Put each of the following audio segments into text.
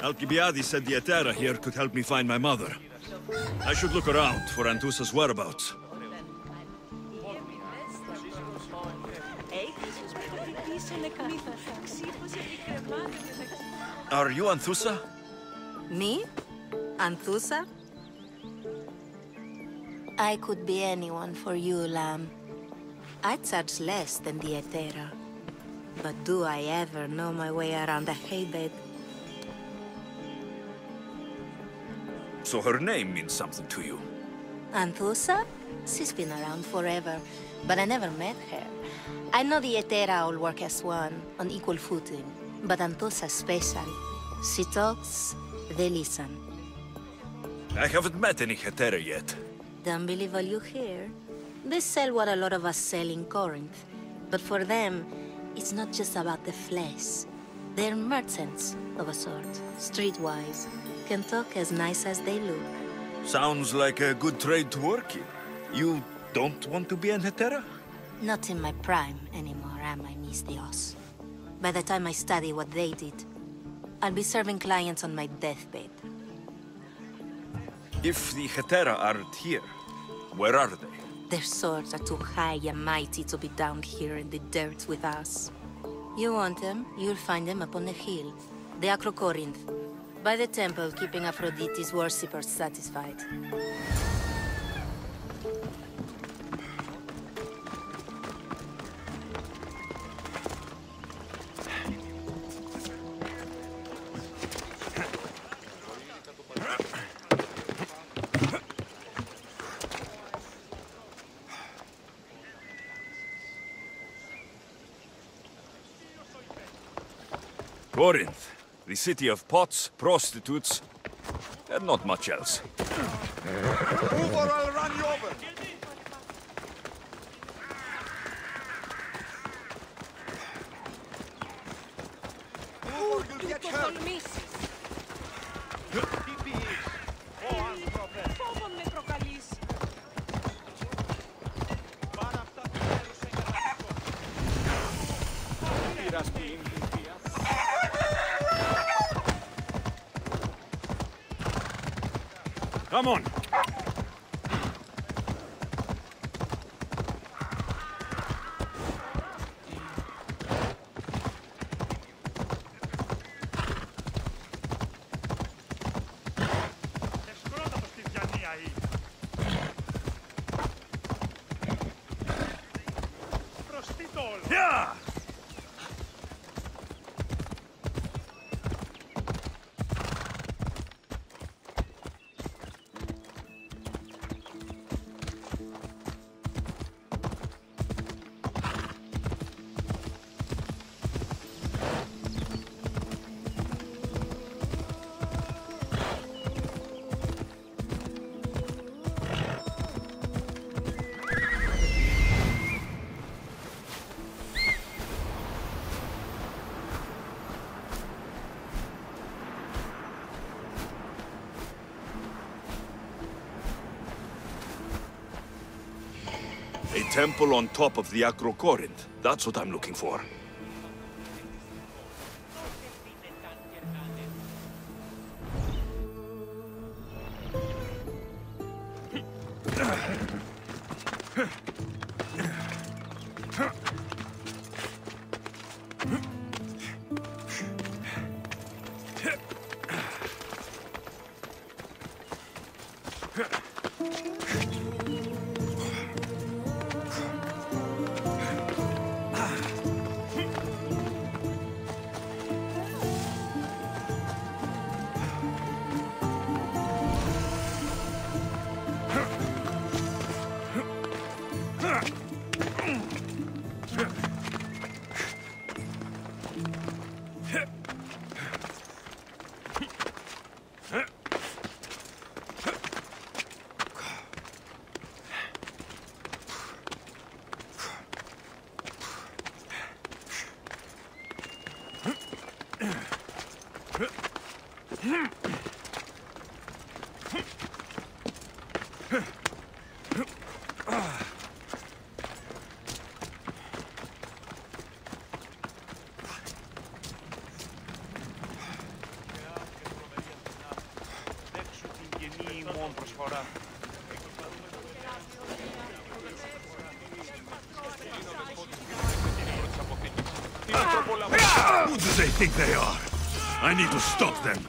Alkibiades said the hetaerae here could help me find my mother. I should look around for Anthousa's whereabouts. Are you Anthousa? Me? Anthousa? I could be anyone for you, lamb. I charge less than the hetaerae. But do I ever know my way around a haybed? So her name means something to you? Anthousa? She's been around forever, but I never met her. I know the hetaerae all work as one, on equal footing. But Anthousa's special. She talks, they listen. I haven't met any hetaerae yet. Don't believe all you hear. They sell what a lot of us sell in Corinth. But for them, it's not just about the flesh. They're merchants of a sort, streetwise. Can talk as nice as they look. Sounds like a good trade to work in. You don't want to be an hetaerae? Not in my prime anymore, am I, Miss Dios? By the time I study what they did, I'll be serving clients on my deathbed. If the hetaerae aren't here, where are they? Their swords are too high and mighty to be down here in the dirt with us. You want them, you'll find them up on the hill. The Corinth. By the temple, keeping Aphrodite's worshippers satisfied. Corinth, the city of pots, prostitutes, and not much else. Move or I'll run you over! Move or you'll get hurt! Come on! Yeah! A temple on top of the Corinth. That's what I'm looking for. Who do they think they are? I need to stop them.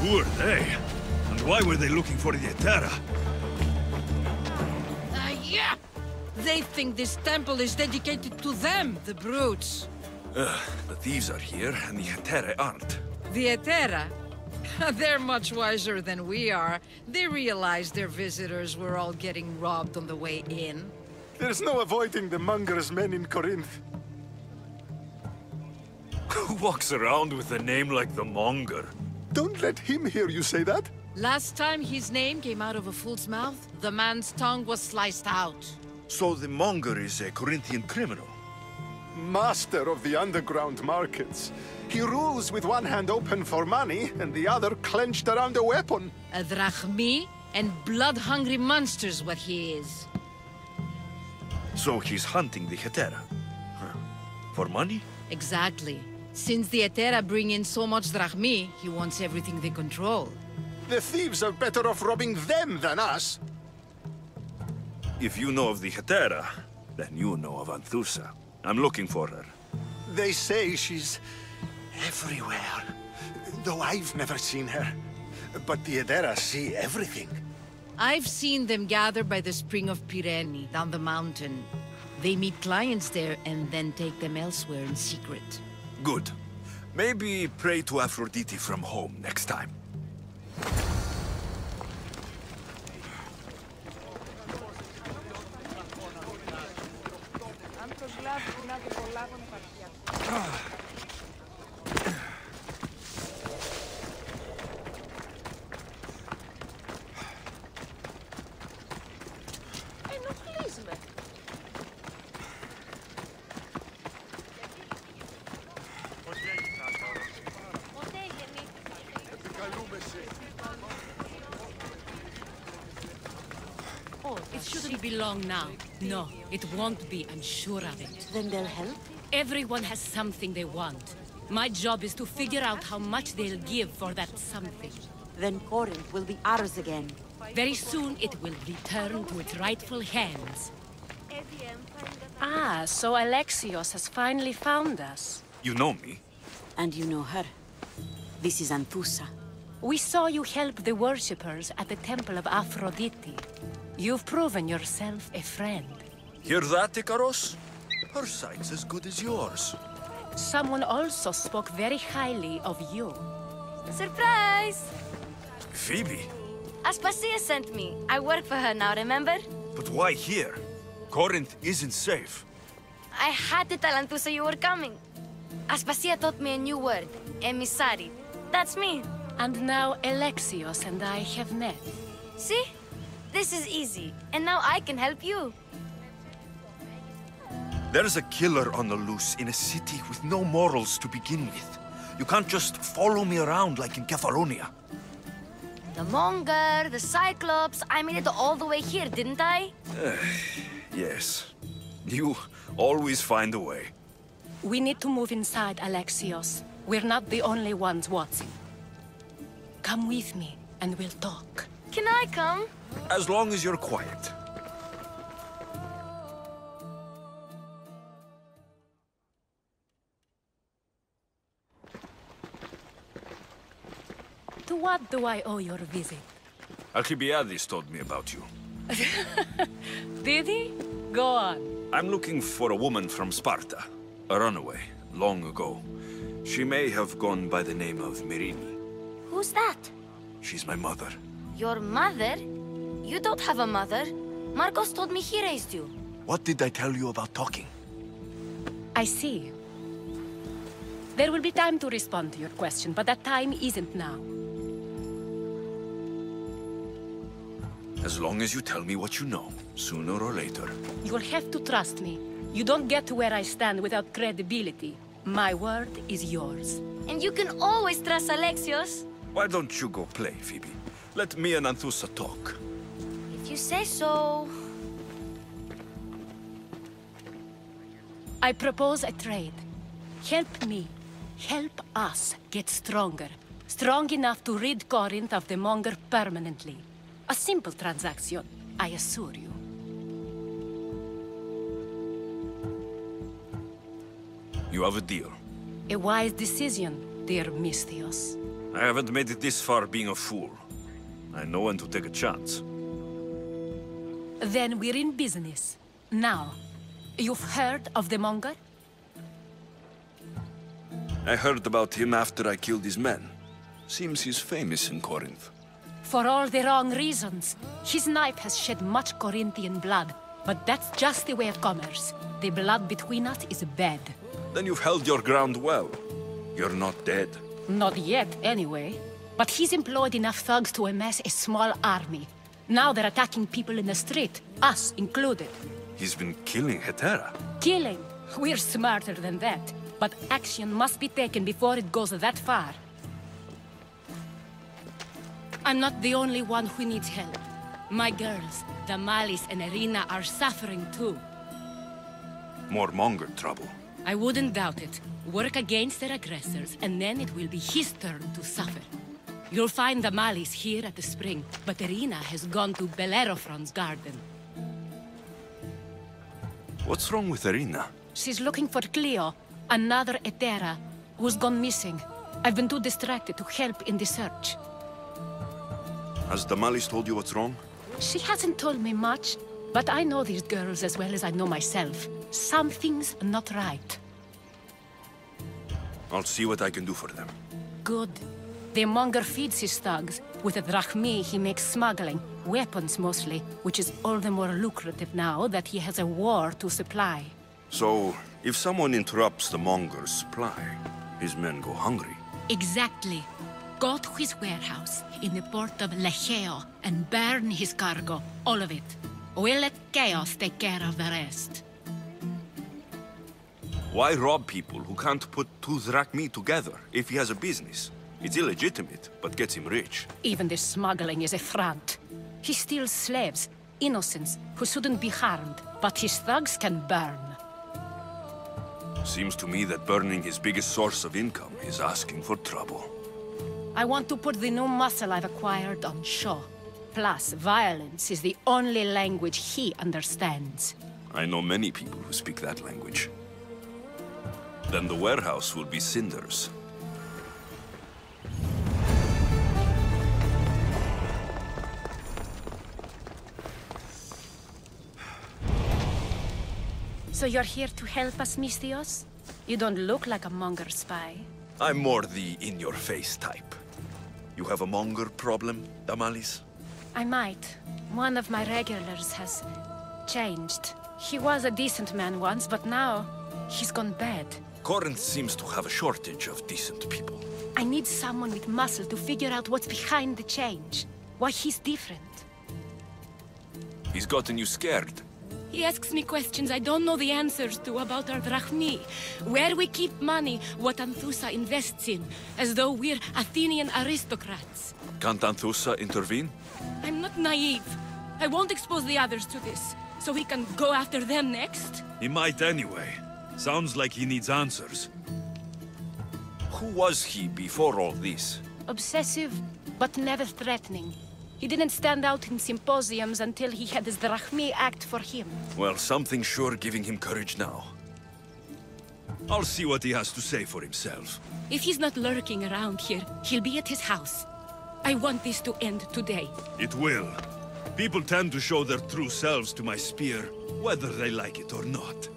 Who are they? And why were they looking for the hetaerae? Yeah! They think this temple is dedicated to them, the brutes. The thieves are here, and the hetaerae aren't. The hetaerae? They're much wiser than we are. They realized their visitors were all getting robbed on the way in. There's no avoiding the Monger's men in Corinth. Who walks around with a name like the Monger? Don't let him hear you say that. Last time his name came out of a fool's mouth, the man's tongue was sliced out. So the Monger is a Corinthian criminal? Master of the underground markets. He rules with one hand open for money and the other clenched around a weapon. A drachmi and blood-hungry monster's what he is. So he's hunting the hetaerae? Huh. For money? Exactly. Since the hetaerae bring in so much drachmi, he wants everything they control. The thieves are better off robbing them than us. If you know of the hetaerae, then you know of Anthousa. I'm looking for her. They say she's everywhere, though I've never seen her. But the hetaerae see everything. I've seen them gather by the spring of Myrrine, down the mountain. They meet clients there and then take them elsewhere in secret. Good. Maybe pray to Aphrodite from home next time. It shouldn't be long now. No, it won't be, I'm sure of it. Then they'll help? Everyone has something they want. My job is to figure out how much they'll give for that something. Then Corinth will be ours again. Very soon it will return to its rightful hands. Ah, so Alexios has finally found us. You know me? And you know her. This is Anthousa. We saw you help the worshippers at the temple of Aphrodite. You've proven yourself a friend. Hear that, Ikaros? Her sight's as good as yours. Someone also spoke very highly of you. Surprise! Phoebe? Aspasia sent me. I work for her now, remember? But why here? Corinth isn't safe. I had to tell Anthousa you were coming. Aspasia taught me a new word, emissary. That's me. And now Alexios and I have met. See? This is easy, and now I can help you. There's a killer on the loose in a city with no morals to begin with. You can't just follow me around like in Kefalonia. The Monger, the Cyclops, I made it all the way here, didn't I? Yes. You always find a way. We need to move inside, Alexios. We're not the only ones watching. Come with me, and we'll talk. Can I come? As long as you're quiet. To what do I owe your visit? Alkibiades told me about you. Did he? Go on. I'm looking for a woman from Sparta. A runaway, long ago. She may have gone by the name of Myrrine. Who's that? She's my mother. Your mother? You don't have a mother. Marcos told me he raised you. What did I tell you about talking? I see. There will be time to respond to your question, but that time isn't now. As long as you tell me what you know, sooner or later. You'll have to trust me. You don't get to where I stand without credibility. My word is yours. And you can always trust Alexios. Why don't you go play, Phoebe? Let me and Anthousa talk. If you say so. I propose a trade. Help me. Help us get stronger. Strong enough to rid Corinth of the Monger permanently. A simple transaction, I assure you. You have a deal. A wise decision, dear Misthios. I haven't made it this far being a fool. I know when to take a chance. Then we're in business. Now, you've heard of the Monger? I heard about him after I killed his men. Seems he's famous in Corinth. For all the wrong reasons. His knife has shed much Corinthian blood, but that's just the way of commerce. The blood between us is bad. Then you've held your ground well. You're not dead. Not yet, anyway. But he's employed enough thugs to amass a small army. Now they're attacking people in the street, us included. He's been killing hetaerae. Killing? We're smarter than that. But action must be taken before it goes that far. I'm not the only one who needs help. My girls, Damalis and Erinna, are suffering too. More Monger trouble. I wouldn't doubt it. Work against their aggressors, and then it will be his turn to suffer. You'll find Damalis here at the spring, but Erinna has gone to Bellerophon's garden. What's wrong with Erinna? She's looking for Clio, another hetaerae, who's gone missing. I've been too distracted to help in the search. Has Damalis told you what's wrong? She hasn't told me much, but I know these girls as well as I know myself. Something's not right. I'll see what I can do for them. Good. The Monger feeds his thugs. With a drachmi, he makes smuggling, weapons mostly, which is all the more lucrative now that he has a war to supply. So, if someone interrupts the Monger's supply, his men go hungry. Exactly. Go to his warehouse in the port of Lecheo and burn his cargo, all of it. We'll let chaos take care of the rest. Why rob people who can't put 2 drachmi together if he has a business? It's illegitimate, but gets him rich. Even the smuggling is a front. He steals slaves, innocents, who shouldn't be harmed, but his thugs can burn. Seems to me that burning his biggest source of income is asking for trouble. I want to put the new muscle I've acquired on show. Plus, violence is the only language he understands. I know many people who speak that language. Then the warehouse will be cinders. So you're here to help us, Misthios? You don't look like a Monger spy. I'm more the in-your-face type. You have a Monger problem, Damalis? I might. One of my regulars has changed. He was a decent man once, but now he's gone bad. Corinth seems to have a shortage of decent people. I need someone with muscle to figure out what's behind the change. Why he's different. He's gotten you scared. He asks me questions I don't know the answers to about our drachmi, where we keep money, what Anthousa invests in, as though we're Athenian aristocrats. Can't Anthousa intervene? I'm not naive. I won't expose the others to this, so we can go after them next. He might anyway. Sounds like he needs answers. Who was he before all this? Obsessive, but never threatening. He didn't stand out in symposiums until he had his drachmi act for him. Well, something's sure giving him courage now. I'll see what he has to say for himself. If he's not lurking around here, he'll be at his house. I want this to end today. It will. People tend to show their true selves to my spear, whether they like it or not.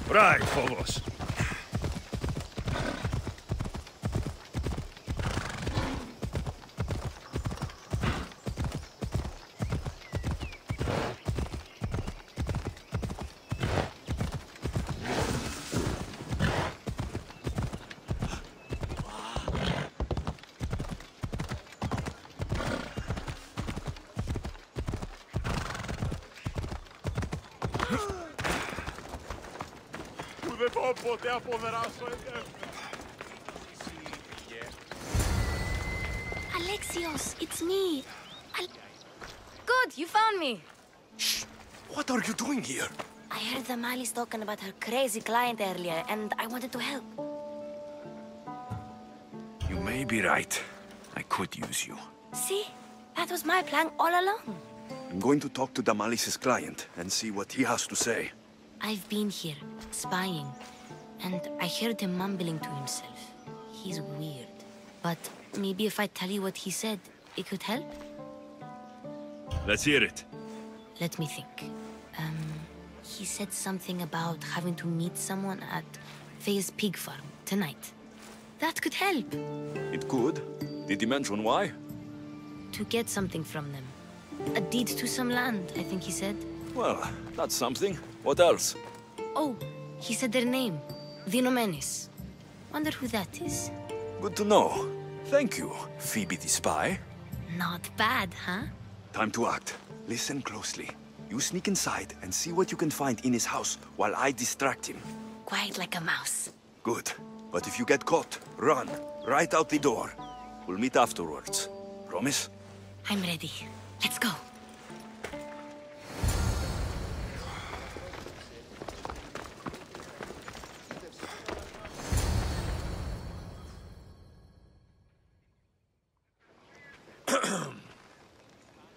Right, Phobos. Alexios, it's me. Good, you found me. Shh! What are you doing here? I heard Damalis talking about her crazy client earlier, and I wanted to help. You may be right. I could use you. See? That was my plan all along. I'm going to talk to Damalis' client and see what he has to say. I've been here, spying, and I heard him mumbling to himself. He's weird. But maybe if I tell you what he said, it could help? Let's hear it. Let me think. He said something about having to meet someone at Faye's pig farm tonight. That could help. It could. Did he mention why? To get something from them. A deed to some land, I think he said. Well, that's something. What else? Oh, he said their name. Vinomenes. Wonder who that is. Good to know. Thank you, Phoebe the spy. Not bad, huh? Time to act. Listen closely. You sneak inside and see what you can find in his house while I distract him. Quiet like a mouse. Good. But if you get caught, run. Right out the door. We'll meet afterwards. Promise? I'm ready. Let's go.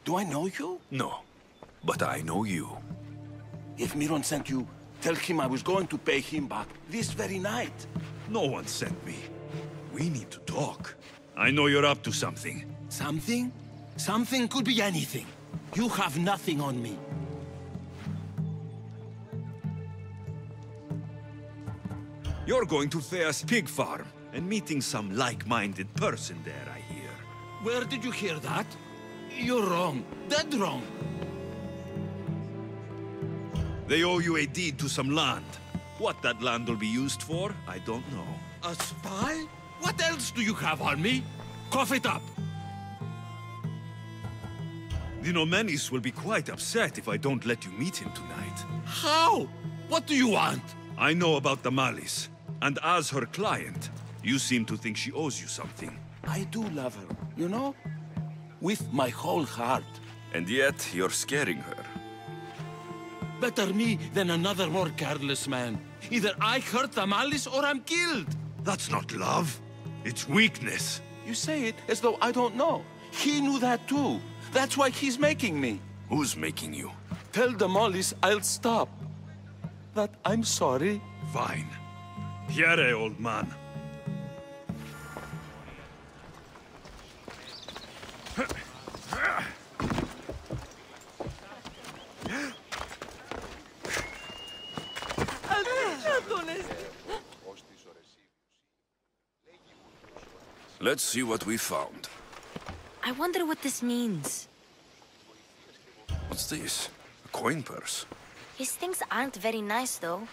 Do I know you? No. But I know you. If Myrrine sent you, tell him I was going to pay him back this very night. No one sent me. We need to talk. I know you're up to something. Something? Something could be anything. You have nothing on me. You're going to Thea's pig farm and meeting some like-minded person there, I hear. Where did you hear that? You're wrong. Dead wrong. They owe you a deed to some land. What that land will be used for, I don't know. A spy? What else do you have on me? Cough it up. Vinomenes will be quite upset if I don't let you meet him tonight. How? What do you want? I know about Damalis, and as her client, you seem to think she owes you something. I do love her, you know? With my whole heart. And yet, you're scaring her. Better me than another more careless man. Either I hurt Damalis or I'm killed. That's not love. It's weakness. You say it as though I don't know. He knew that too. That's why he's making me. Who's making you? Tell Damalis I'll stop. That I'm sorry. Fine. Hetaerae, old man. Let's see what we found. I wonder what this means. What's this? A coin purse? His things aren't very nice, though.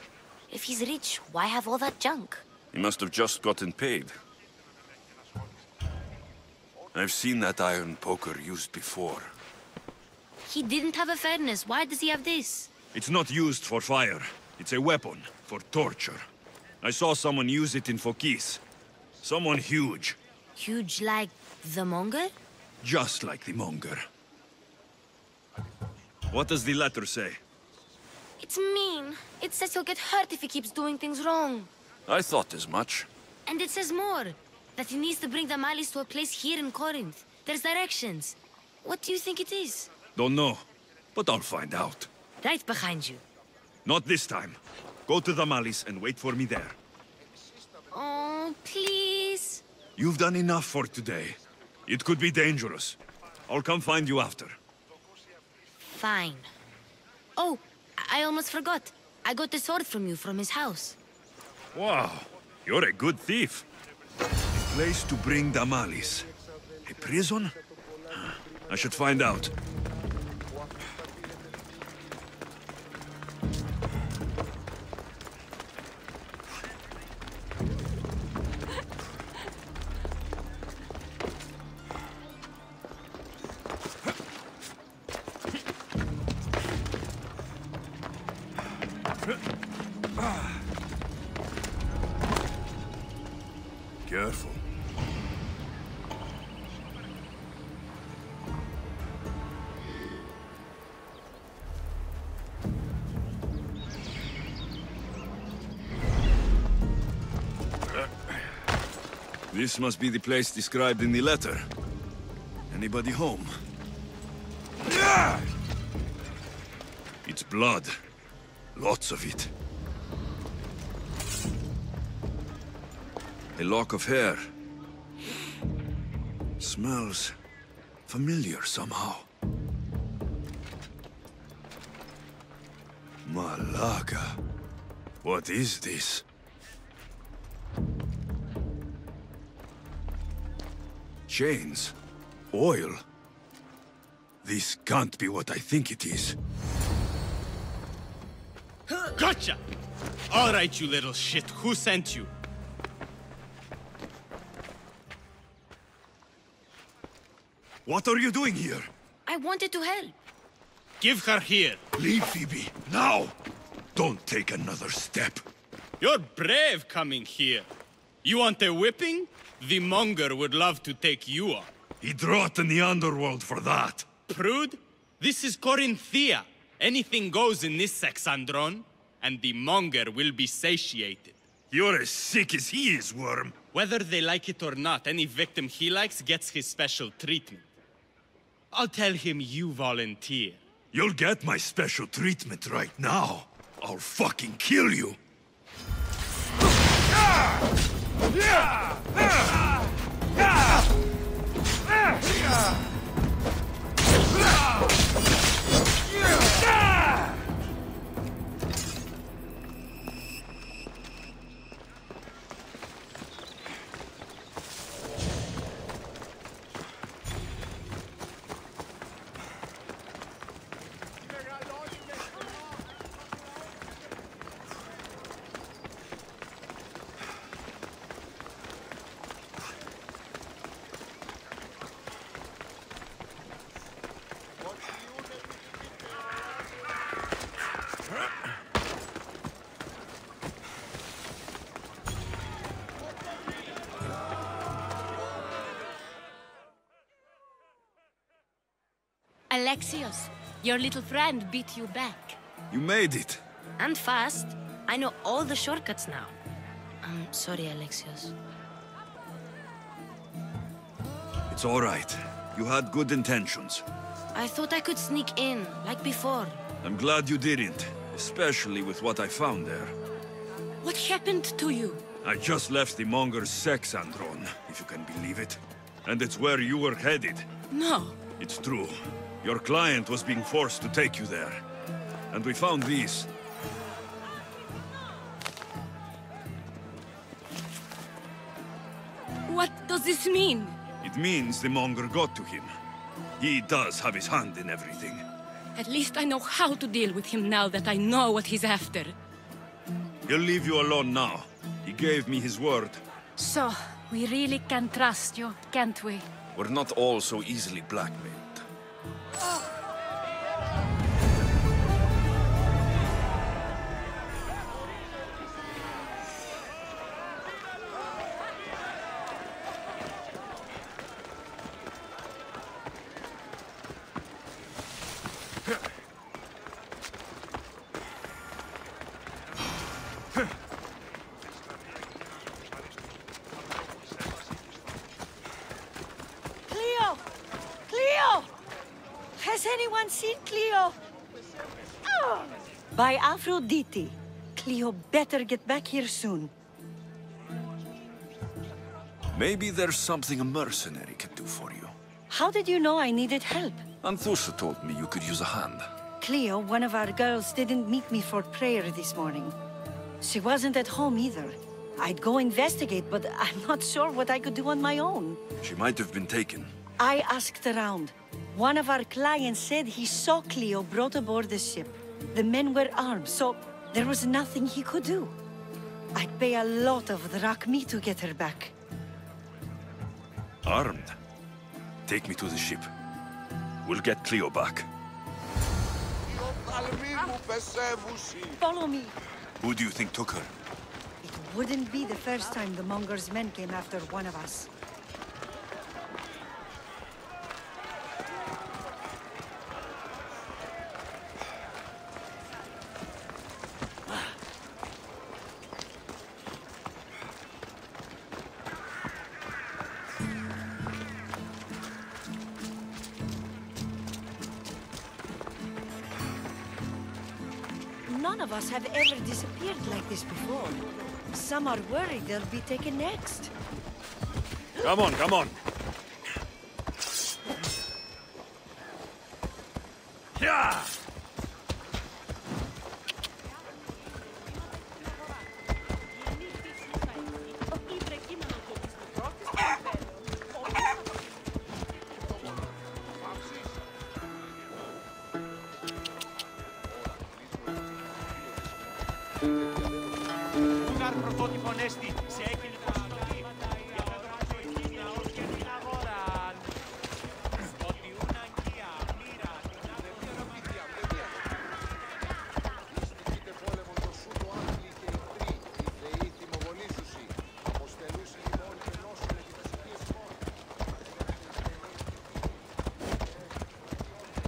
If he's rich, why have all that junk? He must have just gotten paid. I've seen that iron poker used before. He didn't have a furnace. Why does he have this? It's not used for fire. It's a weapon for torture. I saw someone use it in Fokis. Someone huge. Huge like the Monger? Just like the Monger. What does the letter say? It's mean. It says he'll get hurt if he keeps doing things wrong. I thought as much. And it says more. That he needs to bring Damalis to a place here in Corinth. There's directions. What do you think it is? Don't know, but I'll find out. Right behind you. Not this time. Go to Damalis and wait for me there. Oh, please. You've done enough for today. It could be dangerous. I'll come find you after. Fine. Oh, I almost forgot. I got the sword from you from his house. Wow, you're a good thief. A place to bring Damalis. A prison? I should find out. Careful. This must be the place described in the letter. Anybody home? It's blood. Lots of it. A lock of hair. Smells familiar somehow. Malaga. What is this? Chains? Oil? This can't be what I think it is. Gotcha! All right, you little shit. Who sent you? What are you doing here? I wanted to help. Give her here. Leave, Phoebe, now! Don't take another step. You're brave coming here. You want a whipping? The Monger would love to take you on. He'd rot in the underworld for that. Prude, this is Korinthia. Anything goes in this Sexandron, and the Monger will be satiated. You're as sick as he is, Worm. Whether they like it or not, any victim he likes gets his special treatment. I'll tell him you volunteer. You'll get my special treatment right now. I'll fucking kill you. Alexios, your little friend beat you back. You made it. And fast. I know all the shortcuts now. I'm sorry, Alexios. It's all right. You had good intentions. I thought I could sneak in, like before. I'm glad you didn't, especially with what I found there. What happened to you? I just left the Monger's Sexandron, if you can believe it. And it's where you were headed. No. It's true. Your client was being forced to take you there. And we found these. What does this mean? It It means the Monger got to him. He does have his hand in everything. At least I know how to deal with him now that I know what he's after. He'll leave you alone now. He gave me his word. So, we really can trust you, can't we? We're not all so easily blackmailed. Clio! Clio! Has anyone seen Clio? Oh. By Aphrodite. Clio better get back here soon. Maybe there's something a mercenary can do for you. How did you know I needed help? Anthousa told me you could use a hand. Clio, one of our girls, didn't meet me for prayer this morning. She wasn't at home either. I'd go investigate, but I'm not sure what I could do on my own. She might have been taken. I asked around. One of our clients said he saw Clio brought aboard the ship. The men were armed, so there was nothing he could do. I'd pay a lot of drachmi to get her back. Armed? Take me to the ship. We'll get Clio back. Follow me. Who do you think took her? It wouldn't be the first time the Monger's men came after one of us. None of us have ever disappeared like this before. Some are worried they'll be taken next. Come on, come on. Yeah!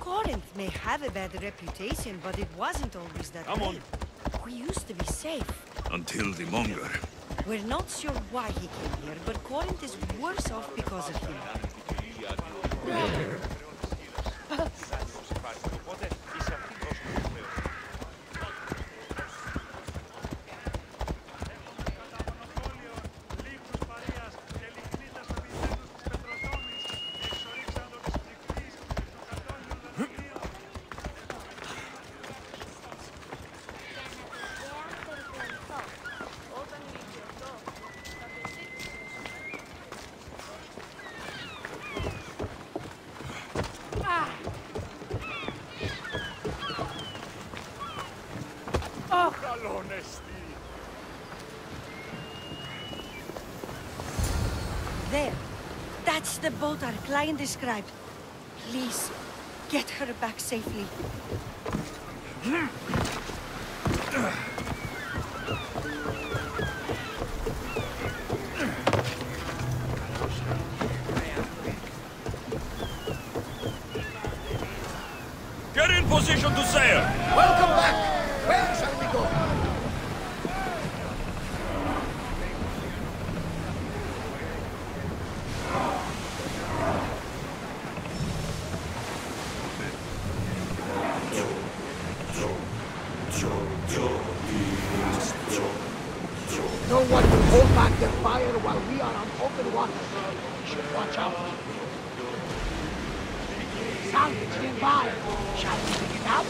Corinth may have a bad reputation, but it wasn't always that Come on. way. We used to be safe. Until the Monger. We're not sure why he came here, but Corinth is worse off because of him. There. That's the boat our client described. Please, get her back safely. Get in position to sail! Welcome back! Where shall we go? No one will hold back their fire while we are on open water. We should watch out. Sound nearby. Shall we pick it up?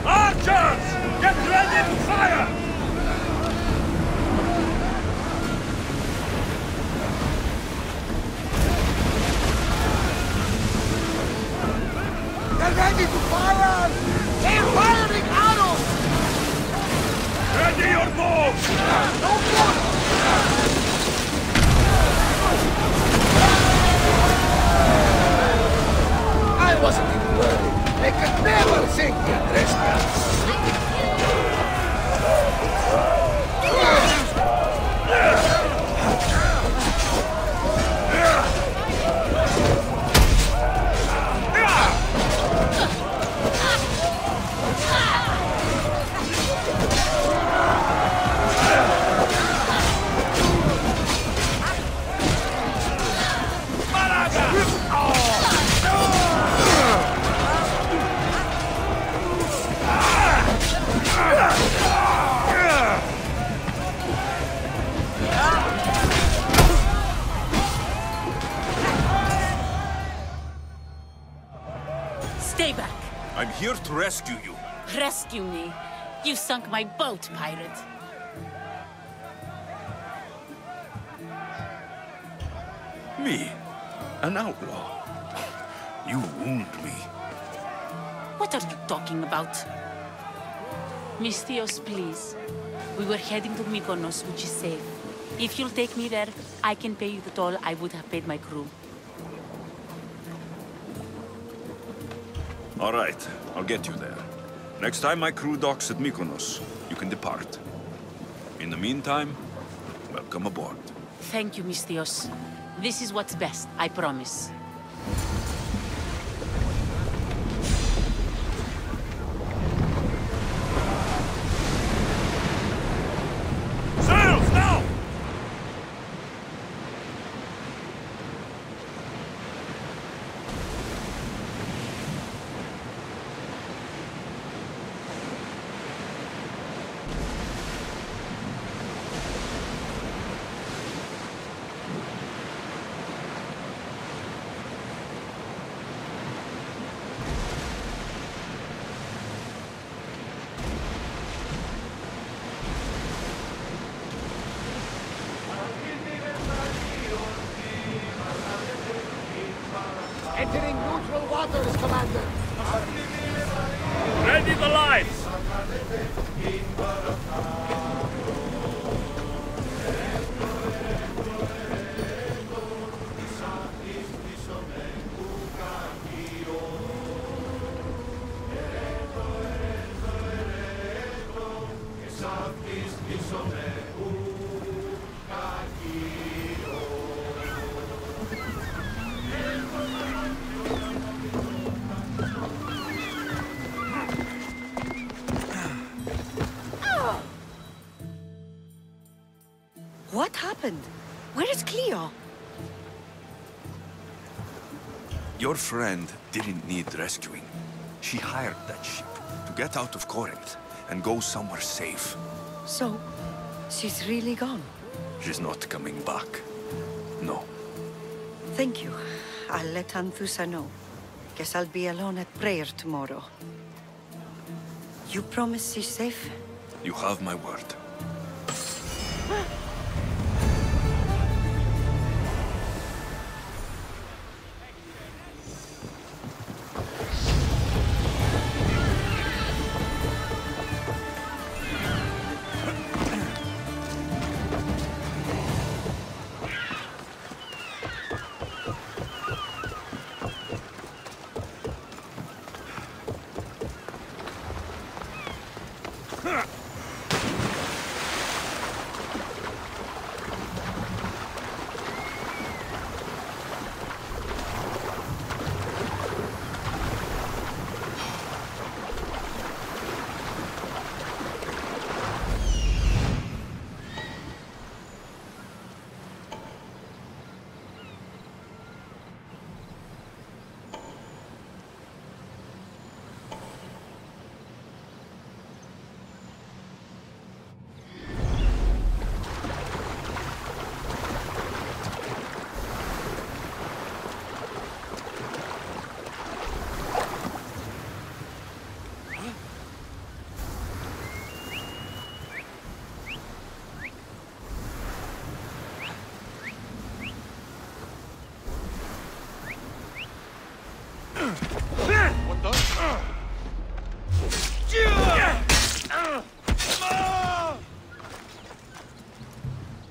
Archers! Get ready to fire! They're ready to fire! They're firing arrows! Ready your bows! No more! I wasn't even worried. They could never think the Andresca. Stay back. I'm here to rescue you. Rescue me. You sunk my boat, pirate. Me? An outlaw? You wound me. What are you talking about? Misthios, please. We were heading to Mykonos, which is safe. If you'll take me there, I can pay you the toll I would have paid my crew. All right, I'll get you there. Next time my crew docks at Mykonos, you can depart. In the meantime, welcome aboard. Thank you, Misthios. This is what's best, I promise. Sails now! Entering neutral waters, Commander. Ready the lights! What happened? Where is Clio? Your friend didn't need rescuing. She hired that ship to get out of Corinth and go somewhere safe. So, she's really gone? She's not coming back. No. Thank you. I'll let Anthousa know. Guess I'll be alone at prayer tomorrow. You promise she's safe? You have my word.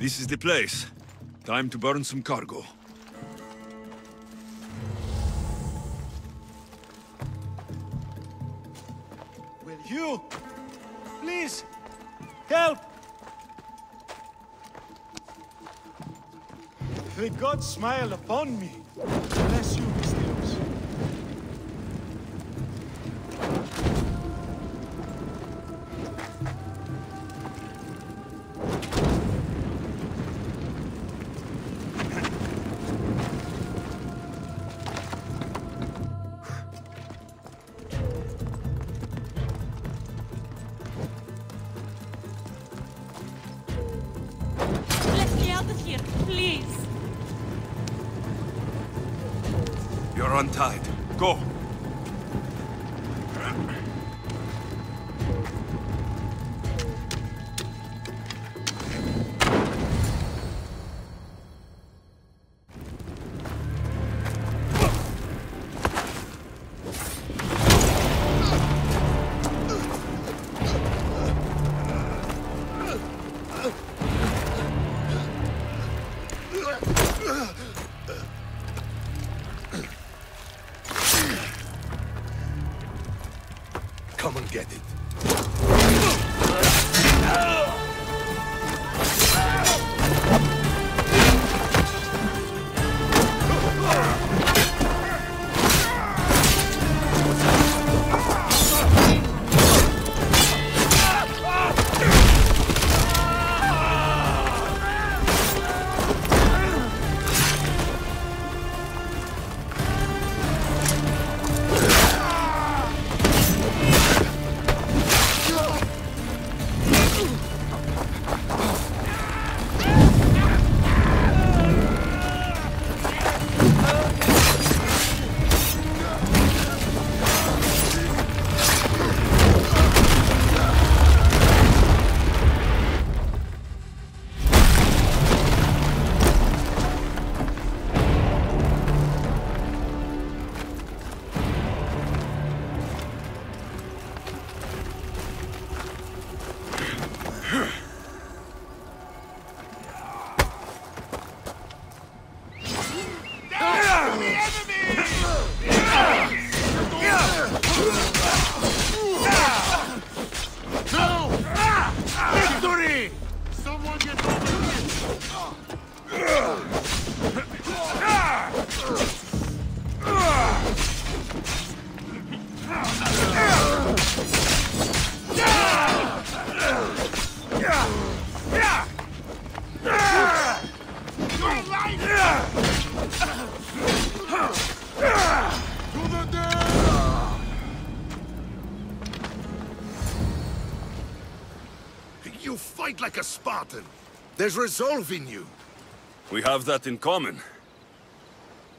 This is the place. Time to burn some cargo. Will you? Please! Help! The gods smile upon me. Bless you, Mystios. Let me out of here, please! You're untied. Go! Come and get it. You fight like a Spartan. There's resolve in you. We have that in common.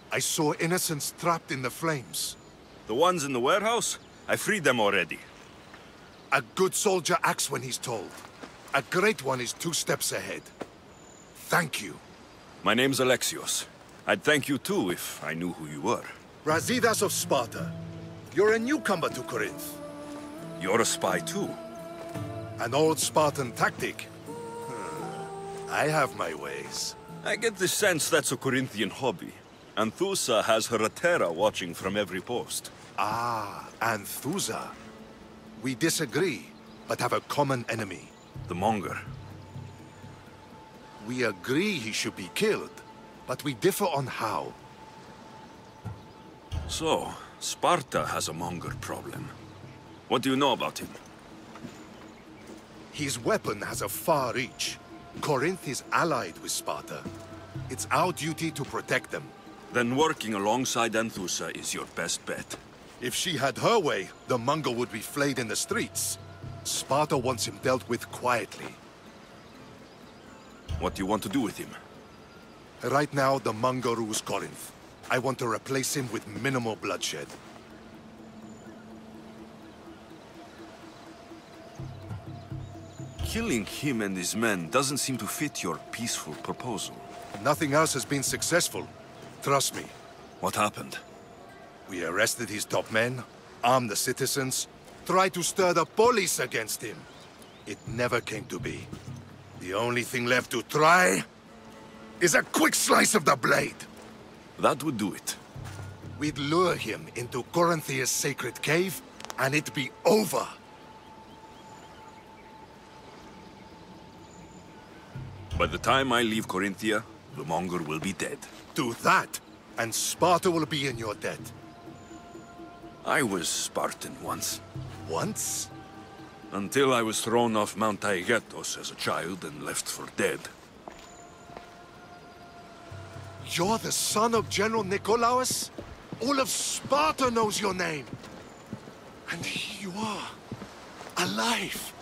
I saw innocents trapped in the flames. The ones in the warehouse? I freed them already. A good soldier acts when he's told. A great one is 2 steps ahead. Thank you. My name's Alexios. I'd thank you too if I knew who you were. Brasidas of Sparta. You're a newcomer to Corinth. You're a spy too. An old Spartan tactic. I have my ways. I get the sense that's a Corinthian hobby. Anthousa has her hetaerae watching from every post. Ah, Anthousa. We disagree, but have a common enemy. The Monger. We agree he should be killed, but we differ on how. So, Sparta has a Monger problem. What do you know about him? His weapon has a far reach. Corinth is allied with Sparta. It's our duty to protect them. Then working alongside Anthousa is your best bet. If she had her way, the Monger would be flayed in the streets. Sparta wants him dealt with quietly. What do you want to do with him? Right now, the Monger rules Corinth. I want to replace him with minimal bloodshed. Killing him and his men doesn't seem to fit your peaceful proposal. Nothing else has been successful. Trust me. What happened? We arrested his top men, armed the citizens, tried to stir the police against him. It never came to be. The only thing left to try is a quick slice of the blade. That would do it. We'd lure him into Corinthia's sacred cave, and it'd be over. By the time I leave Korinthia, the Monger will be dead. Do that, and Sparta will be in your debt. I was Spartan once. Once? Until I was thrown off Mount Aegetos as a child and left for dead. You're the son of General Nikolaos? All of Sparta knows your name. And here you are, alive.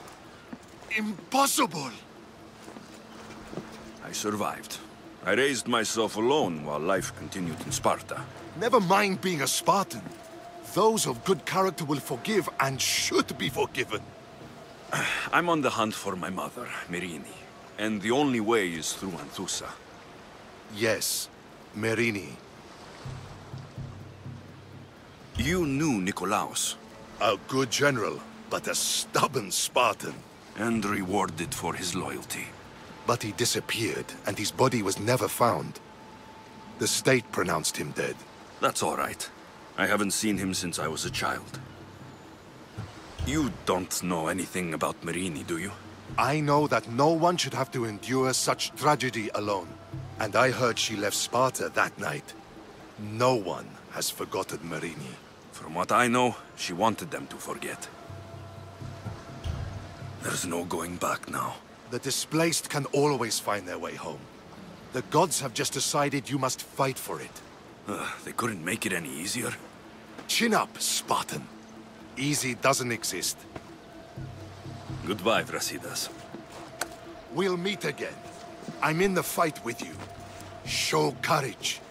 Impossible. I survived. I raised myself alone while life continued in Sparta. Never mind being a Spartan. Those of good character will forgive and should be forgiven. I'm on the hunt for my mother, Myrrine. And the only way is through Anthousa. Yes, Myrrine. You knew Nikolaos. A good general, but a stubborn Spartan. And rewarded for his loyalty. But he disappeared, and his body was never found. The state pronounced him dead. That's all right. I haven't seen him since I was a child. You don't know anything about Myrrine, do you? I know that no one should have to endure such tragedy alone. And I heard she left Sparta that night. No one has forgotten Myrrine. From what I know, she wanted them to forget. There's no going back now. The displaced can always find their way home. The gods have just decided you must fight for it. They couldn't make it any easier. Chin up, Spartan. Easy doesn't exist. Goodbye, Brasidas. We'll meet again. I'm in the fight with you. Show courage.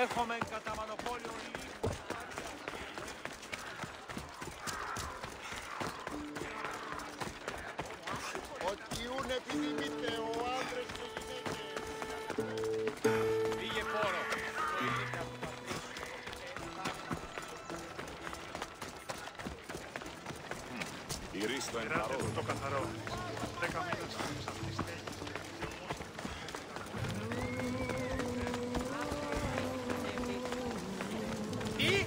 Έχομεν κατά μονοπόλιο λίγο. Οτιούν επιδημείται ο άντρες και γυναίκες. Πήγε πόρο. Η ρίστο εν παρόλο. Το καθαρό. 10 μήνες από τη στέγη. Τι!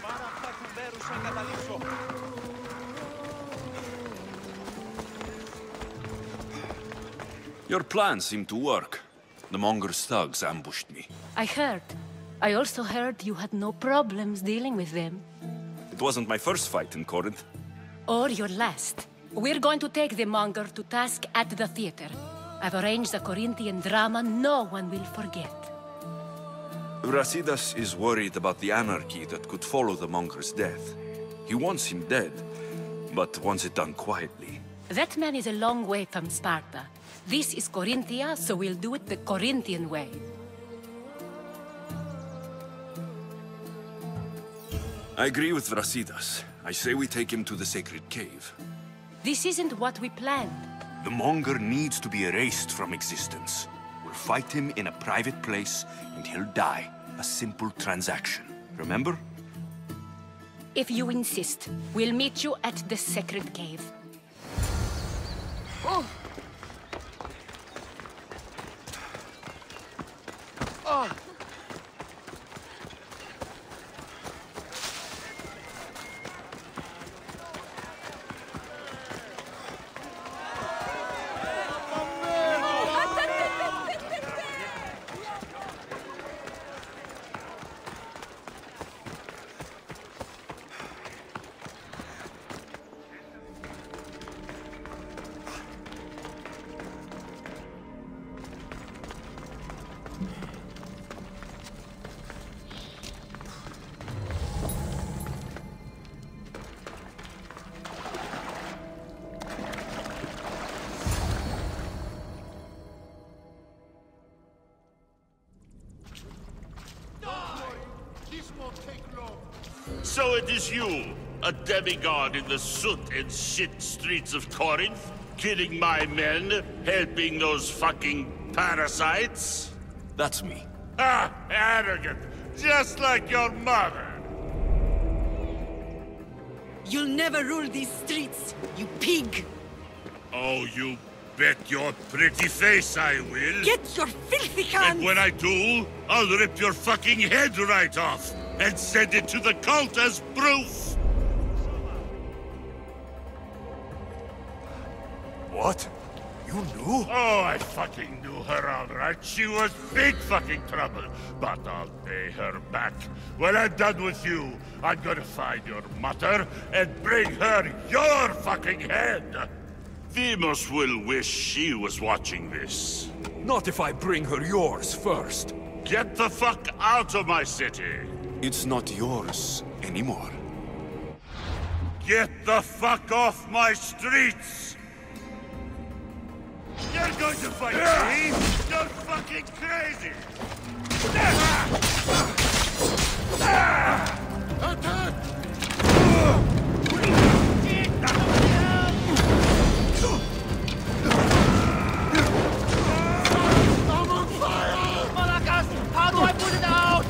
Πάρα αυτά που μπέρουσα να καταλήξω. Your plan seemed to work. The Monger's thugs ambushed me. I heard. I also heard you had no problems dealing with them. It wasn't my first fight in Corinth. Or your last. We're going to take the Monger to task at the theater. I've arranged a Corinthian drama no one will forget. Brasidas is worried about the anarchy that could follow the Monger's death. He wants him dead, but wants it done quietly. That man is a long way from Sparta. This is Korinthia, so we'll do it the Corinthian way. I agree with Brasidas. I say we take him to the sacred cave. This isn't what we planned. The Monger needs to be erased from existence. We'll fight him in a private place, and he'll die. A simple transaction. Remember? If you insist, we'll meet you at the sacred cave. Oh! Ah! So it is you, a demigod in the soot and shit streets of Corinth, killing my men, helping those fucking parasites? That's me. Ah, arrogant, just like your mother. You'll never rule these streets, you pig! Oh, you bet your pretty face I will. Get your filthy hands! And when I do, I'll rip your fucking head right off and send it to the cult as proof. What? You knew? Oh, I fucking knew her all right. She was big fucking trouble. But I'll pay her back. When I'm done with you, I'm gonna find your mother and bring her your fucking head. Demos will wish she was watching this. Not if I bring her yours first. Get the fuck out of my city. It's not yours anymore. Get the fuck off my streets! You're going to fight me? You're fucking crazy! I'm on fire! Malakas, how do I put it out?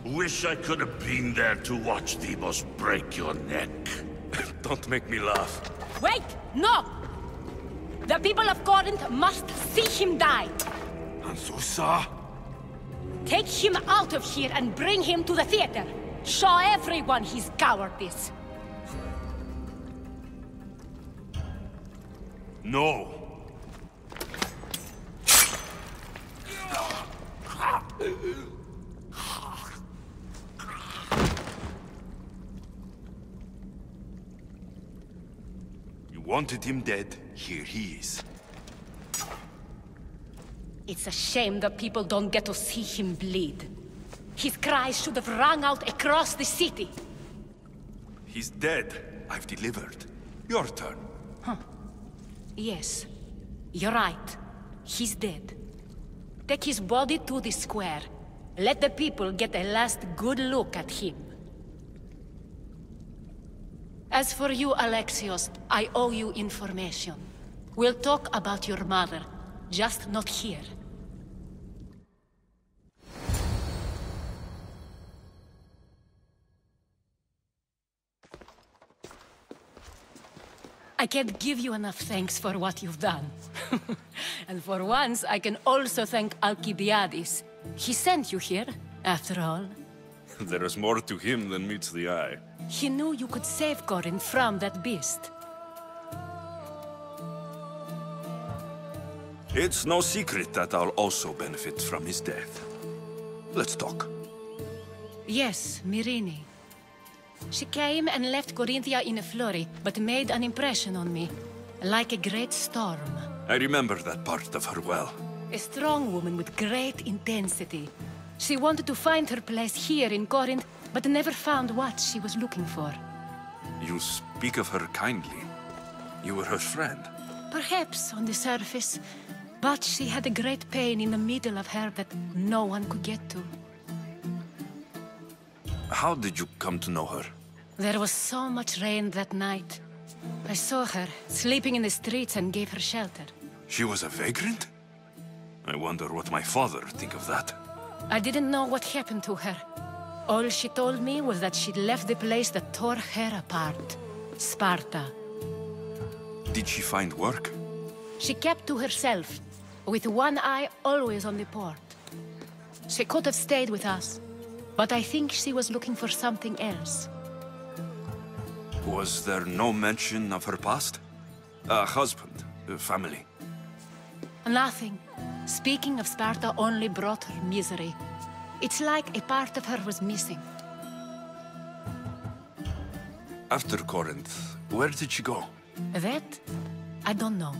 Wish I could have been there to watch Demos break your neck. Don't make me laugh. Wait! No! The people of Corinth must see him die! Anthousa? Take him out of here and bring him to the theater! Show everyone his cowardice! No. You wanted him dead, here he is. It's a shame that people don't get to see him bleed. His cries should have rung out across the city. He's dead. I've delivered. Your turn. Huh. Yes. You're right. He's dead. Take his body to the square. Let the people get a last good look at him. As for you, Alexios, I owe you information. We'll talk about your mother, just not here. I can't give you enough thanks for what you've done. And for once, I can also thank Alkibiades. He sent you here, after all. There is more to him than meets the eye. He knew you could save Corinth from that beast. It's no secret that I'll also benefit from his death. Let's talk. Yes, Myrrine. She came and left Korinthia in a flurry, but made an impression on me. Like a great storm. I remember that part of her well. A strong woman with great intensity. She wanted to find her place here in Corinth, but never found what she was looking for. You speak of her kindly. You were her friend. Perhaps on the surface, but she had a great pain in the middle of her that no one could get to. How did you come to know her? There was so much rain that night. I saw her, sleeping in the streets, and gave her shelter. She was a vagrant? I wonder what my father think of that. I didn't know what happened to her. All she told me was that she'd left the place that tore her apart. Sparta. Did she find work? She kept to herself, with one eye always on the port. She could have stayed with us, but I think she was looking for something else. Was there no mention of her past? A husband, a family? Nothing. Speaking of Sparta only brought her misery. It's like a part of her was missing. After Corinth, where did she go? That? I don't know.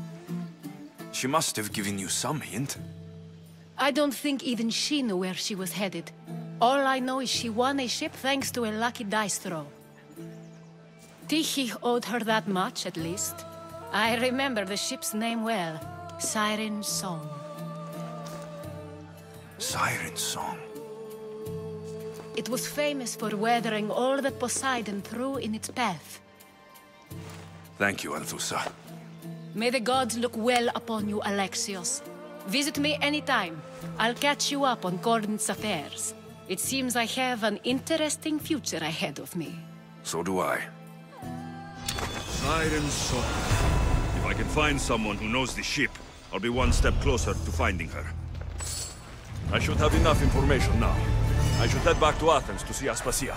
She must have given you some hint. I don't think even she knew where she was headed. All I know is she won a ship thanks to a lucky dice throw. Tyche owed her that much, at least. I remember the ship's name well. Siren Song. Siren Song. It was famous for weathering all that Poseidon threw in its path. Thank you, Anthousa. May the gods look well upon you, Alexios. Visit me anytime. I'll catch you up on Corinth's affairs. It seems I have an interesting future ahead of me. So do I. Siren Song. If I can find someone who knows the ship, I'll be one step closer to finding her. I should have enough information now. I should head back to Athens to see Aspasia.